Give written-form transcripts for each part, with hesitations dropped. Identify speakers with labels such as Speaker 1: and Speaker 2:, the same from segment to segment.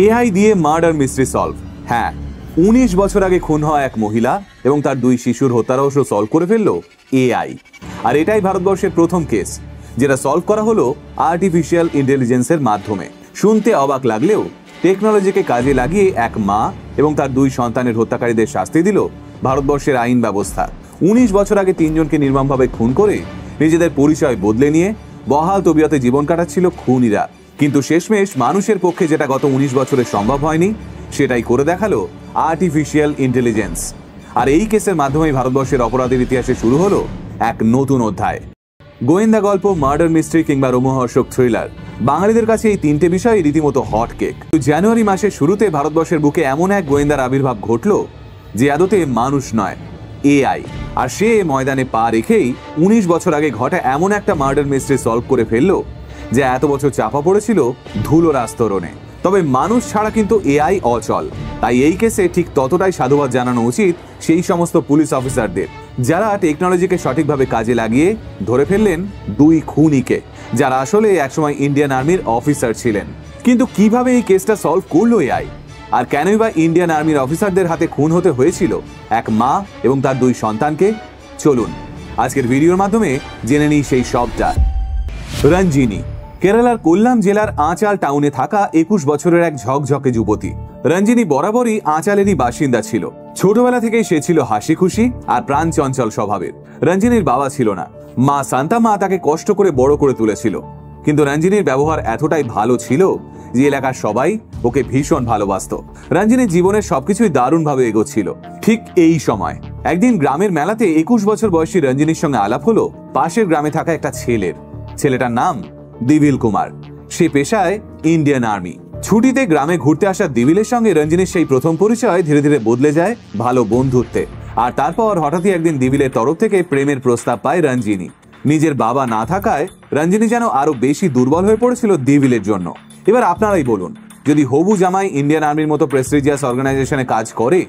Speaker 1: AI দিয়ে murder mystery solve. হ্যাঁ, 19 বছর আগে খুন হওয়া এক মহিলা এবং তার 2 শিশুর হত্যা রহস্য সলভ করে ফেললো এআই। আর এটাই ভারতবর্ষের প্রথম কেস যেটা সলভ করা হলো আর্টিফিশিয়াল ইন্টেলিজেন্সের মাধ্যমে। শুনতে অবাক লাগলেও টেকনোলজিকে কাজে লাগিয়ে এক মা এবং তার 2 সন্তানের হত্যাকারীদের শাস্তি দিল ভারতবর্ষের আইন ব্যবস্থা। 19 বছর আগে 3 জনকে নির্মমভাবে খুন করে নিজেদের পরিচয় বদলে নিয়ে বহাল তবিয়তে জীবন কাটাচ্ছিল খুনিরা। কিন্তু শেষমেশ মানুষের পক্ষে যেটা গত 19 বছরে সম্ভব হয়নি সেটাই করে দেখালো আর্টিফিশিয়াল ইন্টেলিজেন্স। আর এই কেসের মাধ্যমে ভারতবর্ষের অপরাধের ইতিহাসে শুরু হলো এক নতুন অধ্যায়। গোয়েন্দা গল্প, মার্ডার মিস্ট্রি কিংবা রোমহর্ষক থ্রিলার, বাঙালিদের কাছে এই 3টে বিষয় রীতিমতো হট কেক। জানুয়ারি মাসের শুরুতে ভারতবর্ষের বুকে এমন এক গোয়েন্দার আবির্ভাব ঘটল যে আদতে মানুষ নয়, এআই। আর সে ময়দানে পা রেখেই 19 বছর আগে ঘটা এমন একটা মার্ডার মিস্ট্রি সলভ করে ফেললো যে এত বছর চাপা পড়েছিল ধুলোর আস্তরণে। তবে মানুষ ছাড়া কিন্তু এআই অচল। তাই এই কেসে ঠিক ততটাই সাধুবাদ জানানো উচিত সেই সমস্ত পুলিশ অফিসারদের যারা টেকনোলজিকে সঠিকভাবে কাজে লাগিয়ে ধরে ফেললেন 2 খুনিকে, যারা আসলে একসময় ইন্ডিয়ান আর্মির অফিসার ছিলেন। কিন্তু কিভাবে এই কেসটা সলভ করলো এআই, আর কেনই বা ইন্ডিয়ান আর্মির অফিসারদের হাতে খুন হতে হয়েছিল এক মা এবং তার 2 সন্তানকে, চলুন আজকের ভিডিওর মাধ্যমে জেনে নিই সেই সবটা। রঞ্জিনী কেরালার কোল্লাম জেলার আঁচাল টাউনে থাকা 21 বছরের এক ঝকঝকে যুবতী। রঞ্জিনী বরাবরই আঁচালেরই বাসিন্দা ছিল। ছোটবেলা থেকেই সে ছিল হাসি খুশি আর প্রাণ চঞ্চল স্বভাবের। রঞ্জিনীর বাবা ছিল না, মা শান্তা মা তাকে কষ্ট করে বড় করে তুলেছিল। কিন্তু রঞ্জিনীর ব্যবহার এতটাই ভালো ছিল যে এলাকার সবাই ওকে ভীষণ ভালোবাসত। রঞ্জিনীর জীবনের সবকিছুই দারুণভাবে এগোচ্ছিল। ঠিক এই সময় একদিন গ্রামের মেলাতে 21 বছর বয়সী রঞ্জিনীর সঙ্গে আলাপ হলো পাশের গ্রামে থাকা একটা ছেলেটার নাম দিবিল কুমার। সে পেশায় ইন্ডিয়ান আর্মি। ছুটিতে গ্রামে ঘুরতে আসা দিবিলের সঙ্গে রঞ্জিনীর সেই প্রথম পরিচয় ধীরে ধীরে বদলে যায় ভালো বন্ধুত্বে। আর তারপর হঠাৎই একদিন দিবিলের তরফ থেকে প্রেমের প্রস্তাব পায় রঞ্জিনী। নিজের বাবা না থাকায় রঞ্জিনী যেন আরো বেশি দুর্বল হয়ে পড়েছিল দিবিলের জন্য। এবার আপনারাই বলুন, যদি হবু জামাই ইন্ডিয়ান আর্মির মতো প্রেস্টিজিয়াস অর্গানাইজেশনে কাজ করে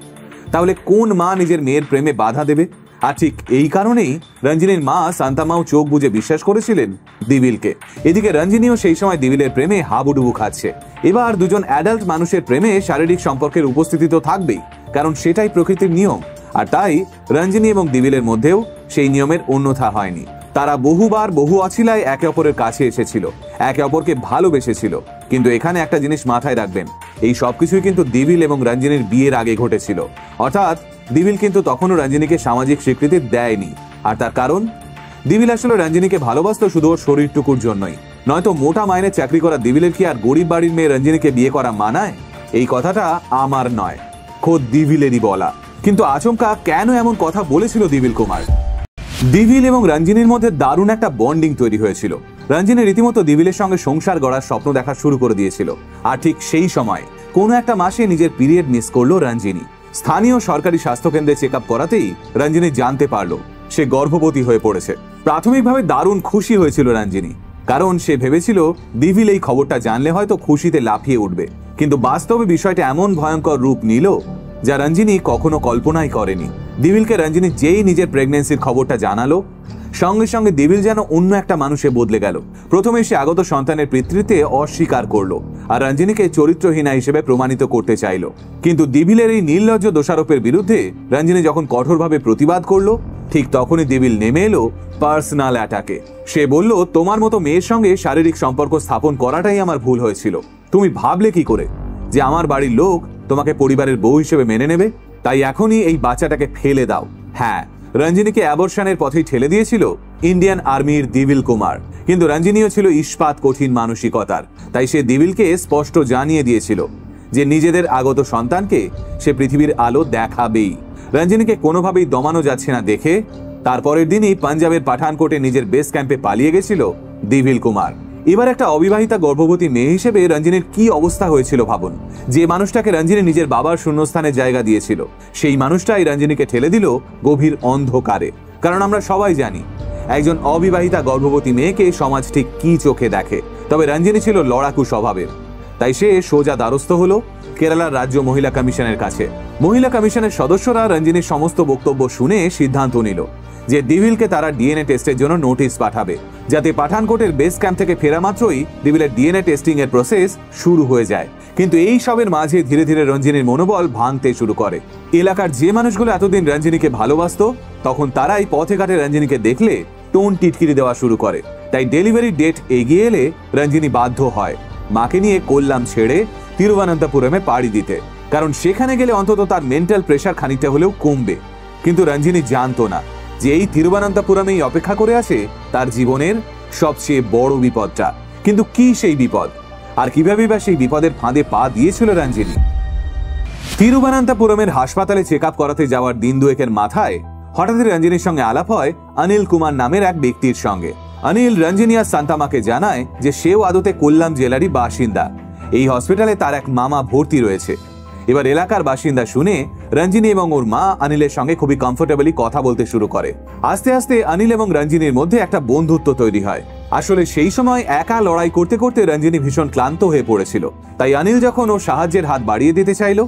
Speaker 1: তাহলে কোন মা নিজের মেয়ের প্রেমে বাধা দেবে? আর ঠিক এই কারণেই রঞ্জিনীর মা শান্তামাও চোখ বুজে বিশ্বাস করেছিলেন দিবিলকে। এদিকে রঞ্জিনীও সেই সময় দিবিলের প্রেমে হাবুডুবু খাচ্ছে। এবার দুজন অ্যাডাল্ট মানুষের প্রেমে শারীরিক সম্পর্কের উপস্থিতি তো থাকবেই, কারণ সেটাই প্রকৃতির নিয়ম। আর তাই রঞ্জিনী এবং দিবিলের মধ্যেও সেই নিয়মের অন্যথা হয়নি। তারা বহুবার বহু অছিলায় একে অপরের কাছে এসেছিল, একে অপরকে ভালোবেসেছিল। কিন্তু এখানে একটা জিনিস মাথায় রাখবেন, এই সবকিছুই কিন্তু দিবিল এবং রঞ্জিনীর বিয়ের আগে ঘটেছিল। অর্থাৎ দিবিল কিন্তু তখনও রঞ্জিনীকে সামাজিক স্বীকৃতি দেয়নি। আর তার কারণ, দিবিল আসলে রঞ্জিনীকে ভালোবাসতো শুধু ওর শরীরটুকুর জন্যই। নয়তো মোটা মাইনে চাকরি করা দিবিলের কি আর গরিব বাড়ির মেয়ে রঞ্জিনীকে বিয়ে করা মানায়? এই কথাটা আমার নয়, খোদ দিবিলেরই বলা। কিন্তু আচমকা কেন এমন কথা বলেছিল দিবিল কুমার? দিবিল এবং রঞ্জিনীর মধ্যে দারুণ একটা বন্ডিং তৈরি হয়েছিল। রঞ্জিনী রীতিমতো দিবিলের সঙ্গে সংসার গড়ার স্বপ্ন দেখা শুরু করে দিয়েছিল। আর ঠিক সেই সময় কোনো একটা মাসে নিজের পিরিয়ড মিস করলো রঞ্জিনী। স্থানীয় সরকারি স্বাস্থ্যকেন্দ্রে চেক আপ করাতেই রঞ্জিনী জানতে পারলো সে গর্ভবতী হয়ে পড়েছে। প্রাথমিকভাবে দারুণ খুশি হয়েছিল রঞ্জিনী, কারণ সে ভেবেছিল দিবিল এই খবরটা জানলে হয়তো খুশিতে লাফিয়ে উঠবে। কিন্তু বাস্তবে বিষয়টা এমন ভয়ঙ্কর রূপ নিল যা রঞ্জিনী কখনো কল্পনাই করেনি। দিবিলকে রঞ্জিনী যেই নিজের প্রেগনেন্সির খবরটা জানালো, সঙ্গে সঙ্গে দিবিল যেন অন্য একটা মানুষে বদলে গেল। প্রথমে সে আগত সন্তানের পিতৃত্বে অস্বীকার করলো আর রঞ্জিনীকে চরিত্রহীনা হিসেবে প্রমাণিত করতে চাইল। কিন্তু দিবিলের এই নির্লজ্জ দোষারোপের বিরুদ্ধে রঞ্জিনী যখন কঠোরভাবে প্রতিবাদ করলো, ঠিক তখনই দিবিল নেমে এলো পার্সোনাল অ্যাটাকে। সে বলল, তোমার মতো মেয়ের সঙ্গে শারীরিক সম্পর্ক স্থাপন করাটাই আমার ভুল হয়েছিল। তুমি ভাবলে কি করে যে আমার বাড়ির লোক তোমাকে পরিবারের বউ হিসেবে মেনে নেবে? তাই এখনই এই বাচ্চাটাকে ফেলে দাও। হ্যাঁ, রঞ্জিনীকে অ্যাবর্শনের পথেই ঠেলে দিয়েছিল ইন্ডিয়ান আর্মির দিবিল কুমার। কিন্তু রঞ্জিনীও ছিল ইস্পাত কঠিন মানসিকতার। তাই সে দিবিলকে স্পষ্ট জানিয়ে দিয়েছিল যে নিজেদের আগত সন্তানকে সে পৃথিবীর আলো দেখাবেই। রঞ্জিনীকে কোনোভাবেই দমানো যাচ্ছে না দেখে তারপরের দিনই পাঞ্জাবের পাঠানকোটে নিজের বেস ক্যাম্পে পালিয়ে গেছিল দিবিল কুমার। এবার একটা অবিবাহিতা গর্ভবতী মেয়ে হিসেবে রঞ্জিনীর কি অবস্থা হয়েছিল ভাবুন। যে মানুষটাকে রঞ্জিনী নিজের বাবার শূন্যস্থানে জায়গা দিয়েছিল, সেই মানুষটাই রঞ্জিনীকে ঠেলে দিল গভীর অন্ধকারে। কারণ আমরা সবাই জানি একজন অবিবাহিতা গর্ভবতী মেয়েকে সমাজ ঠিক কি চোখে দেখে। তবে রঞ্জিনী ছিল লড়াকু স্বভাবের, তাই সে সোজা দ্বারস্থ হলো কেরালার রাজ্য মহিলা কমিশনের কাছে। মহিলা কমিশনের সদস্যরা রঞ্জিনীর সমস্ত বক্তব্য শুনে সিদ্ধান্ত নিল যে দিবিলকে তারা ডিএনএ টেস্টের জন্য নোটিশ পাঠাবে, যাতে পাঠানকোটের বেস ক্যাম্প থেকে ফেরা মাত্রই দিবিলের ডিএনএ টেস্টিং এর প্রসেস শুরু হয়ে যায়। কিন্তু এই সবের মাঝে ধীরে ধীরে রঞ্জিনীর মনোবল ভাঙতে শুরু করে। এলাকার যে মানুষগুলো এতদিন রঞ্জিনীকে ভালোবাসতো, তখন তারাই পথে ঘাটে রঞ্জিনীকে দেখলে টোন টিটকিরি দেওয়া শুরু করে। তাই ডেলিভারি ডেট এগিয়ে এলে রঞ্জিনী বাধ্য হয় মাকে নিয়ে কোল্লাম ছেড়ে তিরুবনন্তপুরমে পাড়ি দিতে, কারণ সেখানে গেলে অন্তত তার মেন্টাল প্রেশার খানিকটা হলেও কমবে। কিন্তু রঞ্জিনী জানতো না যে এই তিরুবনন্তপুরমেই অপেক্ষা করে আছে তার জীবনের সবচেয়ে বড় বিপদটা। কিন্তু কি সেই বিপদ, আর কিভাবে বা সেই বিপদের ফাঁদে পা দিয়েছিল রঞ্জিনী? তিরুবনন্তপুরমের হাসপাতালে চেক আপ করাতে যাওয়ার দিন দুয়েকের মাথায় হঠাৎই রঞ্জিনীর সঙ্গে আলাপ হয় অনিল কুমার নামের এক ব্যক্তির সঙ্গে। অনিল রঞ্জিনী আর সান্তামাকে জানায় যে সেও আদতে কোল্লাম জেলারই বাসিন্দা। এই হসপিটালে তার এক মামা ভর্তি রয়েছে। এবার এলাকার বাসিন্দা শুনে রঞ্জিনী এবং ওর মা অনিলের সঙ্গে খুবই কমফোর্টেবলি কথা বলতে শুরু করে। আস্তে আস্তে অনিল এবং রঞ্জিনীর মধ্যে একটা বন্ধুত্ব তৈরি হয়। আসলে সেই সময় একা লড়াই করতে করতে রঞ্জিনী ভীষণ ক্লান্ত হয়ে পড়েছিল। তাই অনিল যখন ওর সাহায্যের হাত বাড়িয়ে দিতে চাইল,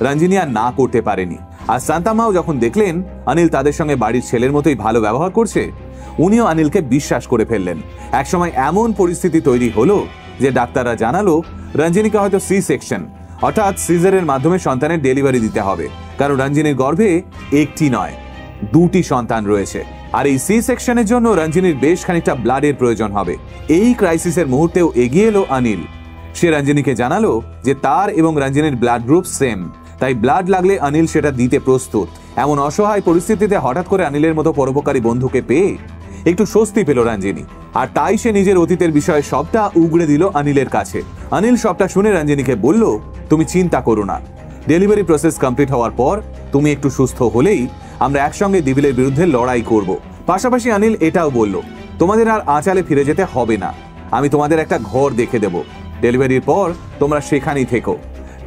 Speaker 1: রঞ্জিনী আর না করতে পারেনি। আর সান্তামাও যখন দেখলেন অনিল তাদের সঙ্গে বাড়ির ছেলের মতোই ভালো ব্যবহার করছে, উনিও অনিলকে বিশ্বাস করে ফেললেন। একসময় এমন পরিস্থিতি তৈরি হলো যে ডাক্তাররা জানালো রঞ্জিনীকে হয়তো সি সেকশন অর্থাৎ সিজারের মাধ্যমে সন্তানের ডেলিভারি দিতে হবে, কারণ রঞ্জিনীর গর্ভে একটি নয়, দুটি সন্তান রয়েছে। আর এই সি সেকশনের জন্য রঞ্জিনীর বেশ খানিকটা ব্লাডের প্রয়োজন হবে। এই ক্রাইসিসের মুহূর্তেও এগিয়ে এলো অনিল। সে রঞ্জিনীকে জানালো যে তার এবং রঞ্জিনীর ব্লাড গ্রুপ সেম, তাই ব্লাড লাগলে অনিল সেটা দিতে প্রস্তুত। এমন অসহায় পরিস্থিতিতে হঠাৎ করে অনিলের মতো পরোপকারী বন্ধুকে পেয়ে একটু স্বস্তি পেল রঞ্জিনী। আর তাই সে নিজের অতীতের বিষয়ে সবটা উগড়ে দিল অনিলের কাছে। অনিল সবটা শুনে রঞ্জিনীকে বলল, তুমি চিন্তা করো না, ডেলিভারি প্রসেস কমপ্লিট হওয়ার পর তুমি একটু সুস্থ হলেই আমরা একসঙ্গে দিবিলের বিরুদ্ধে লড়াই করব। পাশাপাশি অনিল এটাও বলল, তোমাদের আর আঁচালে ফিরে যেতে হবে না, আমি তোমাদের একটা ঘর দেখে দেব। ডেলিভারির পর তোমরা সেখানেই থেকো,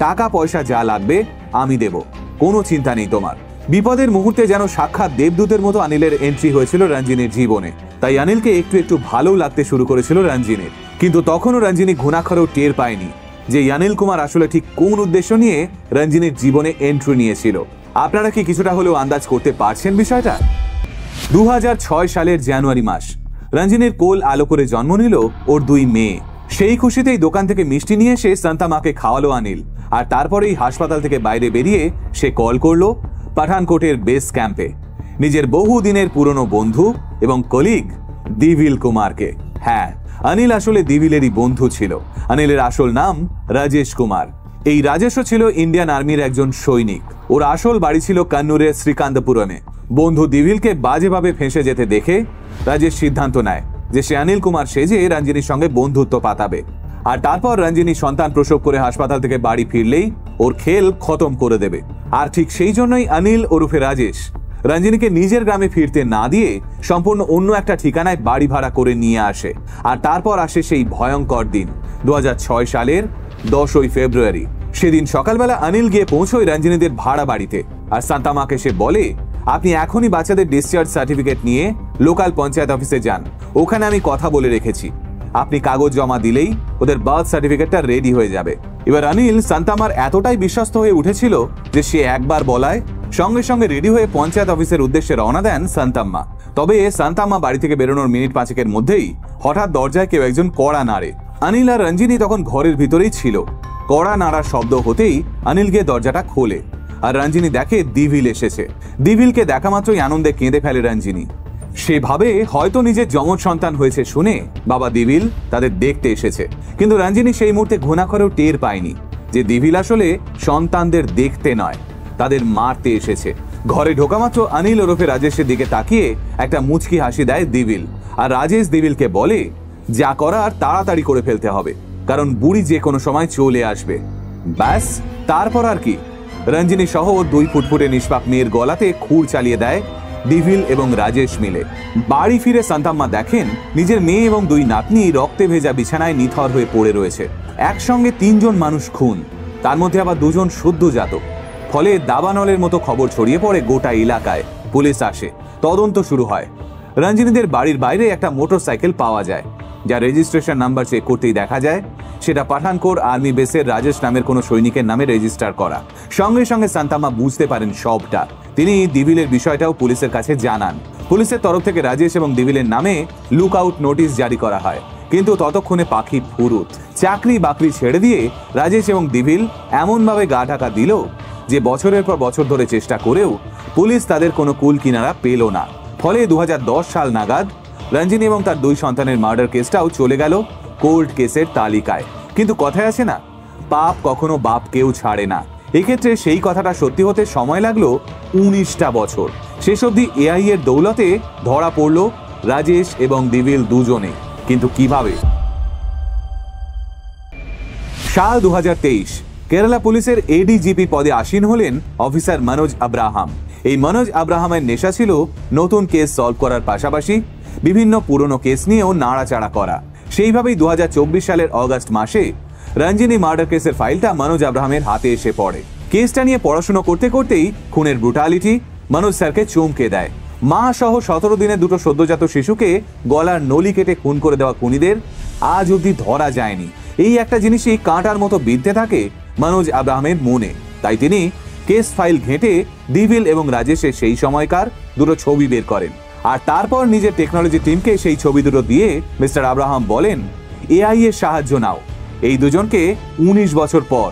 Speaker 1: টাকা পয়সা যা লাগবে আমি দেব, কোনো চিন্তা নেই তোমার। বিপদের মুহূর্তে যেন সাক্ষাৎ দেবদূতের মতো অনিলের এন্ট্রি হয়েছিল রঞ্জিনীর জীবনে। তাই অনিলকে একটু একটু ভালো লাগতে শুরু করেছিল রঞ্জিনীর। কিন্তু তখনও রঞ্জিনী ঘুণাক্ষরেও টের পায়নি যে অনিল কুমার আসলে ঠিক কোন উদ্দেশ্য নিয়ে রঞ্জিনীর জীবনে এন্ট্রি নিয়েছিল। আপনারা কি কিছুটা হলেও আন্দাজ করতে পারছেন বিষয়টা? 2006 সালের জানুয়ারি মাস, রঞ্জিনীর কোল আলো করে জন্ম নিল ওর দুই মেয়ে। সেই খুশিতেই দোকান থেকে মিষ্টি নিয়ে এসে সান্তামাকে খাওয়ালো অনিল। আর তারপরেই হাসপাতাল থেকে বাইরে বেরিয়ে সে কল করলো পাঠানকোটের বেস ক্যাম্পে নিজের বহু দিনের পুরনো বন্ধু এবং কলিগ দিবিল কুমারকে। হ্যাঁ, অনিল আসলে দিবিলেরই বন্ধু ছিল। অনিলের আসল নাম রাজেশ কুমার। এই রাজেশও ছিল ইন্ডিয়ান আর্মির একজন সৈনিক। ওর আসল বাড়ি ছিল কান্নুরের শ্রীকান্তপুরমে। বন্ধু দিবিলকে বাজেভাবে ফেঁসে যেতে দেখে রাজেশ সিদ্ধান্ত নেয় যে সে অনিল কুমার সেজে রঞ্জিনীর সঙ্গে বন্ধুত্ব পাতাবে। আর তারপর রঞ্জিনী সন্তান প্রসব করে হাসপাতাল থেকে বাড়ি ফিরলেই ওর খেল খতম করে দেবে। আর ঠিক সেই জন্যই অনিল ওরফে রাজেশ রঞ্জিনীকে নিজের গ্রামে ফিরতে না দিয়ে সম্পূর্ণ অন্য একটা ঠিকানায় বাড়ি ভাড়া করে নিয়ে আসে। আর তারপর আসে সেই ভয়ঙ্কর দিন, 2006 সালের 10ই ফেব্রুয়ারি। সেদিন সকালবেলা অনিল গিয়ে পৌঁছয় রঞ্জিনীদের ভাড়া বাড়িতে। আর সান্তামাকে সে বলে, আপনি এখনই বাচ্চাদের ডিসচার্জ সার্টিফিকেট নিয়ে লোকাল পঞ্চায়েত অফিসে যান, ওখানে আমি কথা বলে রেখেছি, আপনি কাগজ জমা দিলেই ওদের বার্থ সার্টিফিকেটটা রেডি হয়ে যাবে। এবার অনিল সান্তামার এতটাই বিশ্বস্ত হয়ে উঠেছিল যে সে একবার বলায় সঙ্গে সঙ্গে রেডি হয়ে পঞ্চায়েত অফিসের উদ্দেশ্যে রওনা দেন সান্তাম্মা। তবে সান্তাম্মা বাড়ি থেকে বেরোনোর মিনিট 5 মধ্যেই হঠাৎ দরজায় কেউ একজন কড়া নাড়ে। অনিল আর রঞ্জিনী তখন ঘরের ভিতরেই ছিল। কড়া নাড়ার শব্দ হতেই অনিল গিয়ে দরজাটা খোলে আর রঞ্জিনী দেখে দিবিল এসেছে। দিবিলকে দেখা মাত্রই আনন্দে কেঁদে ফেলে রঞ্জিনী। সে ভাবে হয়তো নিজের যমজ সন্তান হয়েছে শুনে বাবা দিবিল তাদের দেখতে এসেছে। কিন্তু রঞ্জিনী সেই মুহূর্তে ঘুণাক্ষরেও টের পায়নি যে দিবিল আসলে সন্তানদের দেখতে নয়, তাদের মারতে এসেছে। ঘরে ঢোকা মাত্র অনিল ওরফে রাজেশের দিকে তাকিয়ে একটা মুচকি হাসি দেয় দিবিল। আর রাজেশ দিবিলকে বলে, যা করার তাড়াতাড়ি করে ফেলতে হবে, কারণ বুড়ি যে কোনো সময় চলে আসবে। ব্যাস, তারপর আর কি? রঞ্জিনী সহ 2 ফুটফুটে নিষ্পাপ মেয়ের গলাতে খুর চালিয়ে দেয় দিবিল এবং রাজেশ মিলে। বাড়ি ফিরে সান্তাম্মা দেখেন নিজের মেয়ে এবং 2 নাতনি রক্তে ভেজা বিছানায় নিথর হয়ে পড়ে রয়েছে। একসঙ্গে 3 জন মানুষ খুন, তার মধ্যে আবার 2 জন সদ্যজাত। ফলে দাবানলের মতো খবর ছড়িয়ে পড়ে গোটা এলাকায়। পুলিশ আসে, তদন্ত শুরু হয়। রঞ্জিনীদের বাড়ির বাইরে একটা মোটরসাইকেল পাওয়া যায়, যা রেজিস্ট্রেশন নাম্বার চেক করতেই দেখা যায় সেটা পাঠানকোট আর্মি বেসের রাজেশ নামের কোনো সৈনিকের নামে রেজিস্টার করা। সঙ্গে সঙ্গে সান্তাম্মা বুঝতে পারেন সবটা। তিনি দিবিলের বিষয়টাও পুলিশের কাছে জানান। পুলিশের তরফ থেকে রাজেশ এবং দিবিলের নামে লুক আউট নোটিশ জারি করা হয়। কিন্তু ততক্ষণে পাখি ফুরুত। চাকরি বাকরি ছেড়ে দিয়ে রাজেশ এবং দিভিল এমনভাবে গা ঢাকা দিল যে বছরের পর বছর ধরে চেষ্টা করেও পুলিশ তাদের কোনো কুল কিনারা পেল না। ফলে 2010 সাল নাগাদ রঞ্জিনী এবং তার 2 সন্তানের মার্ডার কেসটাও চলে গেল কোল্ড কেসের তালিকায়। কিন্তু কথায় আছে না, পাপ কখনো বাপ কেউ ছাড়ে না। এক্ষেত্রে সেই কথাটা সত্যি হতে সময় লাগলো 19টা বছর। শেষ অবধি এআই এর দৌলতে ধরা পড়ল রাজেশ এবং দিভিল দুজনে। কিন্তু কিভাবে? সাল 2023 কেরালা পুলিশের এডিজিপি পদে আসীন হলেন অফিসার মনোজ আব্রাহাম। এই মনোজ আব্রাহামের নেশা ছিল নতুন কেস সলভ করার পাশাপাশি বিভিন্ন পুরনো কেস নিয়েও নাড়াচাড়া করা। সেইভাবেই 2024 সালের অগাস্ট মাসে রঞ্জিনী মার্ডার কেসের ফাইলটা মনোজ আব্রাহামের হাতে এসে পড়ে। কেসটা নিয়ে পড়াশোনা করতে করতেই খুনের ব্রুটালিটি মনোজ স্যারকে চমকে দেয়। মা সহ 17 দিনে 2 সদ্যজাত শিশুকে গলার নলি কেটে খুন করে দেওয়া খুনিদের আজ অব্দি ধরা যায়নি। এই একটা জিনিসই কাঁটার মতো বিঁধতে থাকে মনোজ আব্রাহামের মনে। তাই তিনি কেস ফাইল ঘেঁটে দিভিল এবং রাজেশের সেই সময়কার 2 ছবি বের করেন। আর তারপর নিজের টেকনোলজি টিমকে সেই ছবি দুটো দিয়ে মিস্টার আব্রাহাম বলেন, এআই এর সাহায্য নাও। এই দুজনকে 19 বছর পর,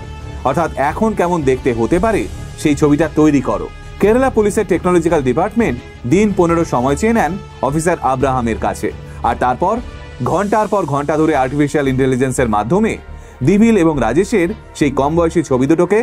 Speaker 1: অর্থাৎ এখন কেমন দেখতে হতে পারে সেই ছবিটা তৈরি করো। কেরালা পুলিশের টেকনোলজিক্যাল ডিপার্টমেন্ট দিন 15 সময় চেয়ে নেন অফিসার আব্রাহামের কাছে। আর তারপর ঘন্টার পর ঘন্টা ধরে আর্টিফিশিয়াল ইন্টেলিজেন্সের মাধ্যমে দিভিল এবং রাজেশের সেই কম বয়সী ছবি দুটোকে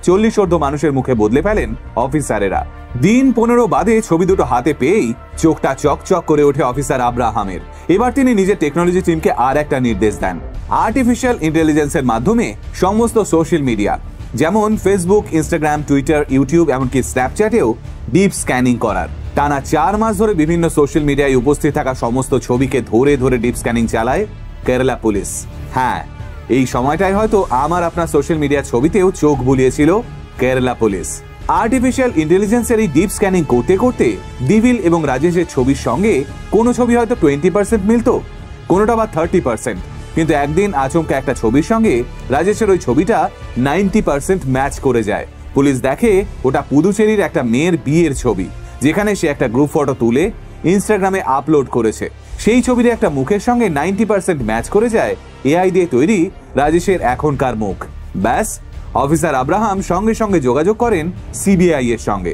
Speaker 1: 40 মানুষের মুখে বদলে ফেলেন অফিসারেরা। দিন 15 বাদে ছবি দুটো হাতে পেয়েই চোখটা চকচক করে ওঠে অফিসার আব্রাহামের। এবার তিনি নিজের টেকনোলজি টিমকে আর একটা নির্দেশ দেন, আর্টিফিশিয়াল ইন্টেলিজেন্সের মাধ্যমে সমস্ত সোশ্যাল মিডিয়া যেমন ফেসবুক, ইনস্টাগ্রাম, টুইটার, ইউটিউব এমনকি স্ন্যাপচ্যাটেও ডিপ স্ক্যানিং করার। টানা 4 মাস ধরে বিভিন্ন সোশ্যাল মিডিয়ায় উপস্থিত থাকা সমস্ত ছবিকে ধরে ধরে ডিপ স্ক্যানিং চালায় কেরালা পুলিশ। হ্যাঁ, এই সময়টাই হয়তো আমার আপনার সোশ্যাল মিডিয়া ছবিতেও চোখ বুলিয়েছিল কেরালা পুলিশ। আর্টিফিশিয়াল ইন্টেলিজেন্সের এই ডিপ স্ক্যানিং করতে করতে দিভিল এবং রাজেশের ছবির সঙ্গে কোনো ছবি হয়তো 20% মিলতো, কোনোটা বা 30%। কিন্তু একদিন আচমকা একটা ছবির সঙ্গে রাজেশের ওই ছবিটা 90% ম্যাচ করে যায়। পুলিশ দেখে ওটা পুদুচেরির একটা মেয়ের বিয়ের ছবি, যেখানে সে একটা গ্রুপ ফটো তুলে ইনস্টাগ্রামে আপলোড করেছে। সেই ছবির একটা মুখের সঙ্গে 90% ম্যাচ করে যায় এআই দিয়ে তৈরি রাজেশের এখনকার মুখ। ব্যাস, অফিসার আব্রাহাম সঙ্গে সঙ্গে যোগাযোগ করেন সিবিআই এর সঙ্গে।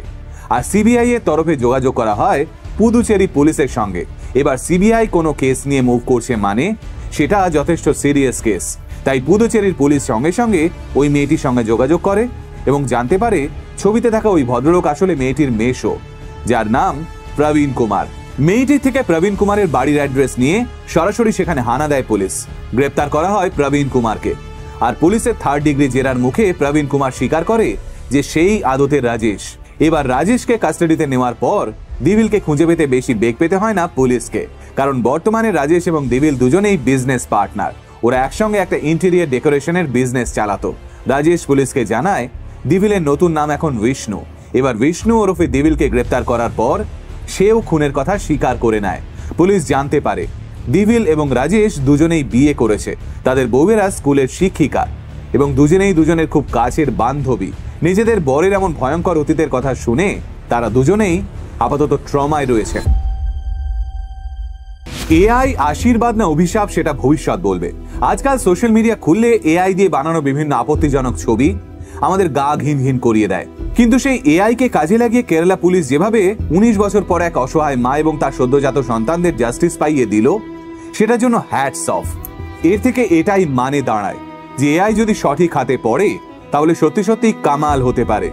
Speaker 1: আর সিবিআই এর তরফে যোগাযোগ করা হয় পুদুচেরি পুলিশের সঙ্গে। এবার সিবিআই কোনো কেস নিয়ে মুভ করছে মানে সেটা যথেষ্ট সিরিয়াস কেস। তাই পুদুচেরির পুলিশ সঙ্গে সঙ্গে ওই মেয়েটির সঙ্গে যোগাযোগ করে এবং জানতে পারে ছবিতে থাকা ওই ভদ্রলোক আসলে মেয়েটির মেশো, যার নাম প্রবীণ কুমার। মেয়েটির থেকে প্রবীণ কুমারের বাড়ির অ্যাড্রেস নিয়ে সরাসরি সেখানে হানা দেয় পুলিশ। গ্রেপ্তার করা হয় প্রবীণ কুমারকে। আর পুলিশের 3rd ডিগ্রি জেরার মুখে প্রবীণ কুমার স্বীকার করে যে সেই আদতের রাজেশ। এবার রাজেশকে কাস্টাডিতে নেওয়ার পর দিভিলকে খুঁজে পেতে বেশি বেগ পেতে হয় না পুলিশকে, কারণ বর্তমানে রাজেশ এবং দিভিল দুজনেই বিজনেস পার্টনার। ওরা একসঙ্গে একটা ইন্টেরিয়র ডেকোরেশনের বিজনেস চালাতো। রাজেশ পুলিশকে জানায় দিভিলের নতুন নাম এখন বিষ্ণু। এবার বিষ্ণু ওরফে দিভিলকে গ্রেপ্তার করার পর সেও খুনের কথা স্বীকার করে নেয়। পুলিশ জানতে পারে দিভিল এবং রাজেশ দুজনেই বিয়ে করেছে, তাদের বউয়েরা স্কুলের শিক্ষিকা এবং দুজনেই দুজনের খুব কাছের বান্ধবী। নিজেদের বরের এমন ভয়ঙ্কর অতীতের কথা শুনে তারা দুজনেই আপাতত ট্রমায় রয়েছে। এআই আশীর্বাদ না অভিশাপ সেটা ভবিষ্যৎ বলবে। আজকাল সোশ্যাল মিডিয়া খুললে এআই দিয়ে বানানো বিভিন্ন আপত্তিজনক ছবি আমাদের গা ঘিন ঘিন করিয়ে দেয়। কিন্তু সেই এআই কে কাজে লাগিয়ে কেরালা পুলিশ যেভাবে 19 বছর পর এক অসহায় মা এবং তার সদ্যজাত সন্তানদের জাস্টিস পাইয়ে দিল, সেটার জন্য হ্যাটস অফ। এর থেকে এটাই মানে দাঁড়ায় যে এআই যদি সঠিক হাতে পড়ে তাহলে সত্যি সত্যি কামাল হতে পারে।